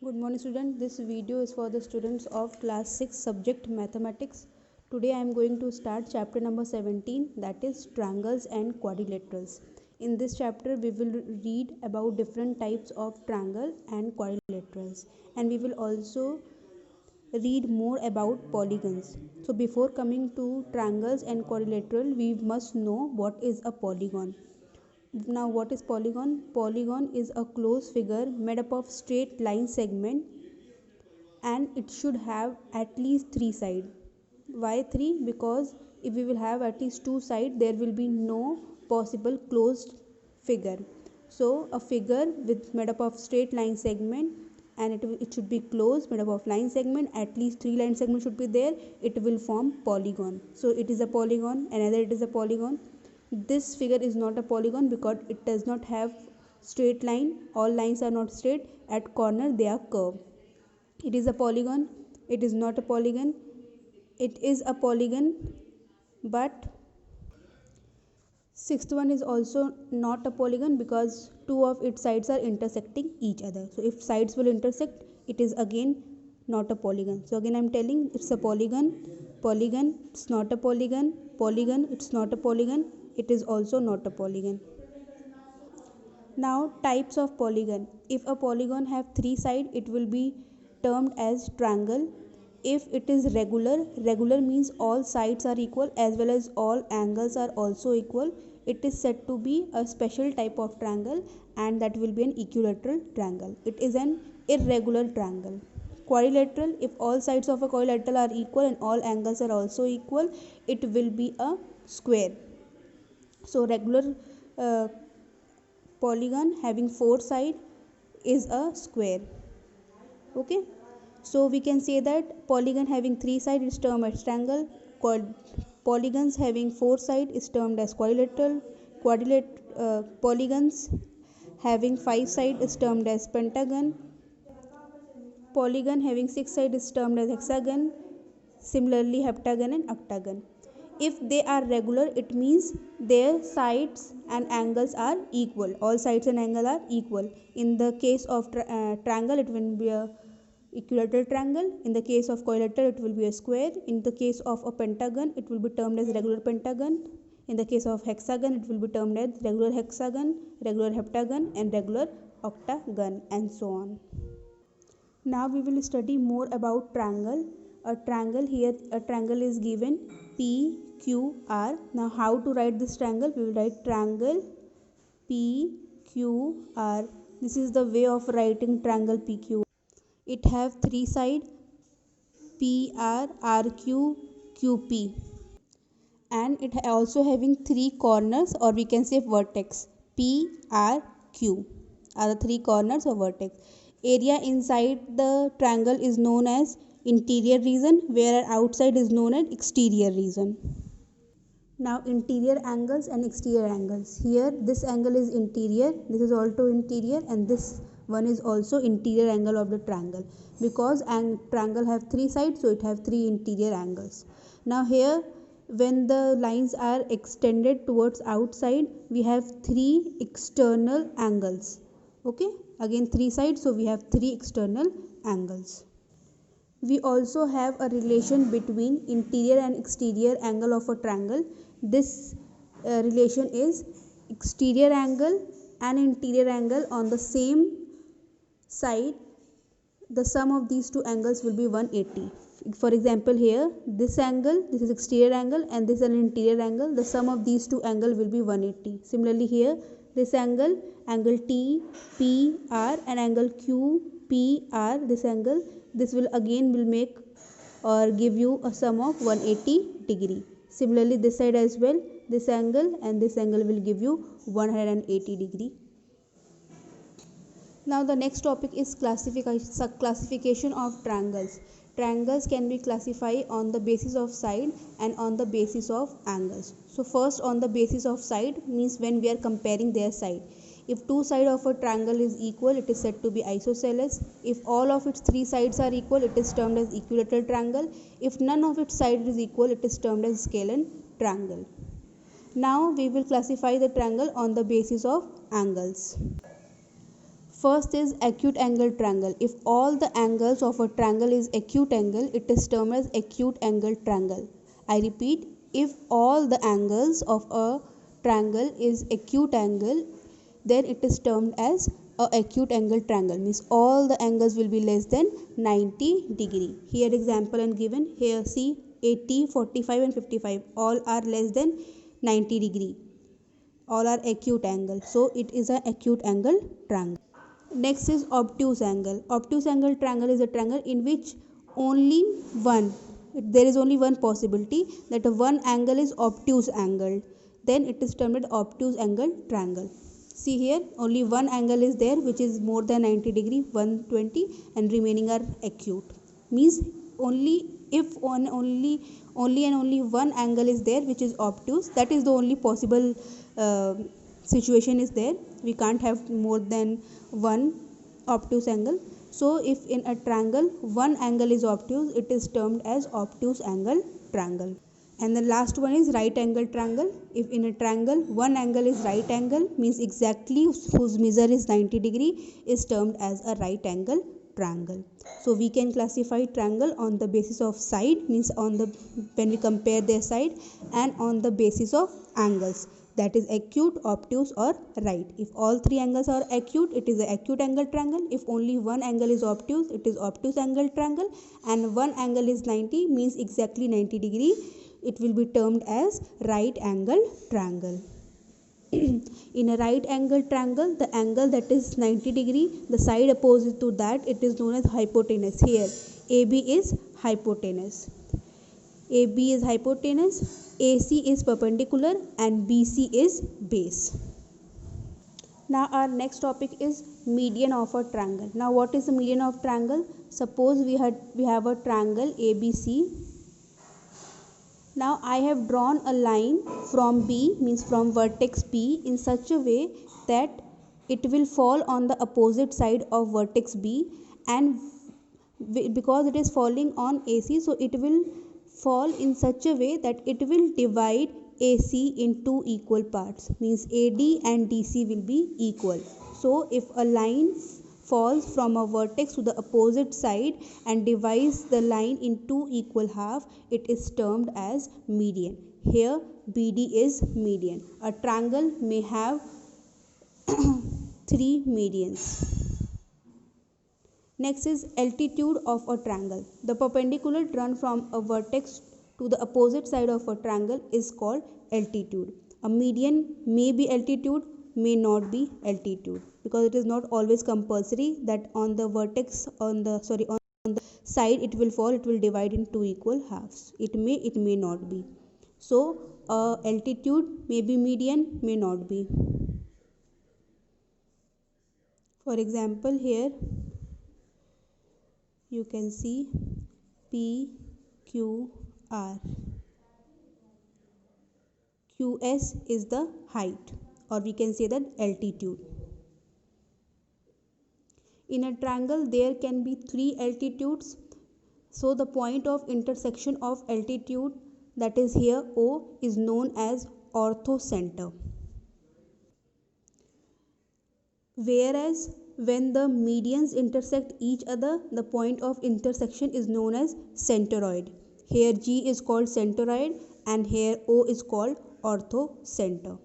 Good morning students. This video is for the students of class 6 subject mathematics. Today I am going to start chapter number 17, that is triangles and quadrilaterals. In this chapter we will read about different types of triangle and quadrilaterals, and we will also read more about polygons. So before coming to triangles and quadrilateral, we must know what is a polygon. Now what is polygon? Polygon is a closed figure made up of straight line segment, and it should have at least three sides. Why three? Because if we will have at least two sides, there will be no possible closed figure. So a figure with made up of straight line segment, and it should be closed, made up of line segment, at least three line segments should be there, it will form polygon. So it is a polygon, another it is a polygon. This figure is not a polygon because it does not have straight line, all lines are not straight, at corner they are curved. It is a polygon, it is not a polygon, it is a polygon, but sixth one is also not a polygon because two of its sides are intersecting each other. So if sides will intersect, it is again not a polygon. So again I am telling, it's a polygon, polygon, it's not a polygon, polygon, it's not a polygon, it is also not a polygon. Now types of polygon. If a polygon have three sides, it will be termed as triangle. If it is regular, regular means all sides are equal as well as all angles are also equal, it is said to be a special type of triangle, and that will be an equilateral triangle. It is an irregular triangle. Quadrilateral, if all sides of a quadrilateral are equal and all angles are also equal, it will be a square. So regular polygon having four sides is a square. Okay, so we can say that polygon having three sides is termed as triangle, polygons having four sides is termed as quadrilateral, polygons having five sides is termed as pentagon, polygon having six sides is termed as hexagon, similarly heptagon and octagon. If they are regular, it means their sides and angles are equal, all sides and angles are equal. In the case of triangle, it will be a equilateral triangle. In the case of quadrilateral, it will be a square. In the case of a pentagon, it will be termed as regular pentagon. In the case of hexagon, it will be termed as regular hexagon, regular heptagon and regular octagon, and so on. Now we will study more about triangle. A triangle, here a triangle is given PQR. Now how to write this triangle? We will write triangle PQR. This is the way of writing triangle PQR. It have three sides, PR, RQ, QP, and it also having three corners, or we can say vertex. PRQ are the three corners or vertex. Area inside the triangle is known as interior region, where outside is known as exterior region. Now interior angles and exterior angles. Here this angle is interior, this is also interior, and this one is also interior angle of the triangle, because triangle have three sides, so it have three interior angles. Now here when the lines are extended towards outside, we have three external angles. Okay, again three sides, so we have three external angles. We also have a relation between interior and exterior angle of a triangle. This relation is exterior angle and interior angle on the same side. The sum of these two angles will be 180. For example, here this angle, this is exterior angle, and this is an interior angle. The sum of these two angles will be 180. Similarly here, this angle, angle T, P, R, and angle Q, P, R, this angle, this will again will make or give you a sum of 180 degree. Similarly this side as well, this angle and this angle will give you 180 degree. Now the next topic is classification of triangles. Triangles can be classified on the basis of side and on the basis of angles. So first, on the basis of side means when we are comparing their side. If two sides of a triangle is equal, it is said to be isosceles. If all of its three sides are equal, it is termed as equilateral triangle. If none of its sides is equal, it is termed as scalene triangle. Now we will classify the triangle on the basis of angles. First is acute angle triangle. If all the angles of a triangle is acute angle, it is termed as acute angle triangle. I repeat, if all the angles of a triangle is acute angle, then it is termed as a acute angle triangle, means all the angles will be less than 90 degree. Here example and given. Here see 80, 45 and 55 all are less than 90 degree. All are acute angle, so it is an acute angle triangle. Next is obtuse angle. Obtuse angle triangle is a triangle in which only one, there is only one possibility that one angle is obtuse angle. Then it is termed obtuse angle triangle. See here, only one angle is there which is more than 90 degree, 120, and remaining are acute. Means only if only and only one angle is there which is obtuse, that is the only possible situation is there. We can't have more than one obtuse angle. So if in a triangle one angle is obtuse, it is termed as obtuse angle triangle. And the last one is right angle triangle. If in a triangle one angle is right angle, means exactly whose measure is 90 degree, is termed as a right angle triangle. So we can classify triangle on the basis of side, means on the when we compare their side, and on the basis of angles, that is acute, obtuse or right. If all three angles are acute, it is an acute angle triangle. If only one angle is obtuse, it is obtuse angle triangle, and one angle is 90, means exactly 90 degree, it will be termed as right angle triangle. In a right angle triangle, the angle that is 90 degree, the side opposite to that, it is known as hypotenuse. Here AB is hypotenuse. AB is hypotenuse, AC is perpendicular, and BC is base. Now our next topic is median of a triangle. Now what is the median of triangle? Suppose we have a triangle ABC. Now I have drawn a line from B, means from vertex B, in such a way that it will fall on the opposite side of vertex B, and because it is falling on AC, so it will fall in such a way that it will divide AC in two equal parts, means AD and DC will be equal. So if a line falls from a vertex to the opposite side and divides the line in two equal half, it is termed as median. Here BD is median. A triangle may have three medians. Next is altitude of a triangle. The perpendicular run from a vertex to the opposite side of a triangle is called altitude. A median may be altitude, may not be altitude, because it is not always compulsory that on the vertex on the side it will fall, it will divide in two equal halves. It may not be. So altitude may be median, may not be. For example, here you can see PQR. QS is the height, or we can say that altitude. In a triangle there can be three altitudes. So the point of intersection of altitude, that is here O, is known as orthocenter. Whereas when the medians intersect each other, the point of intersection is known as centroid. Here G is called centroid and here O is called orthocenter.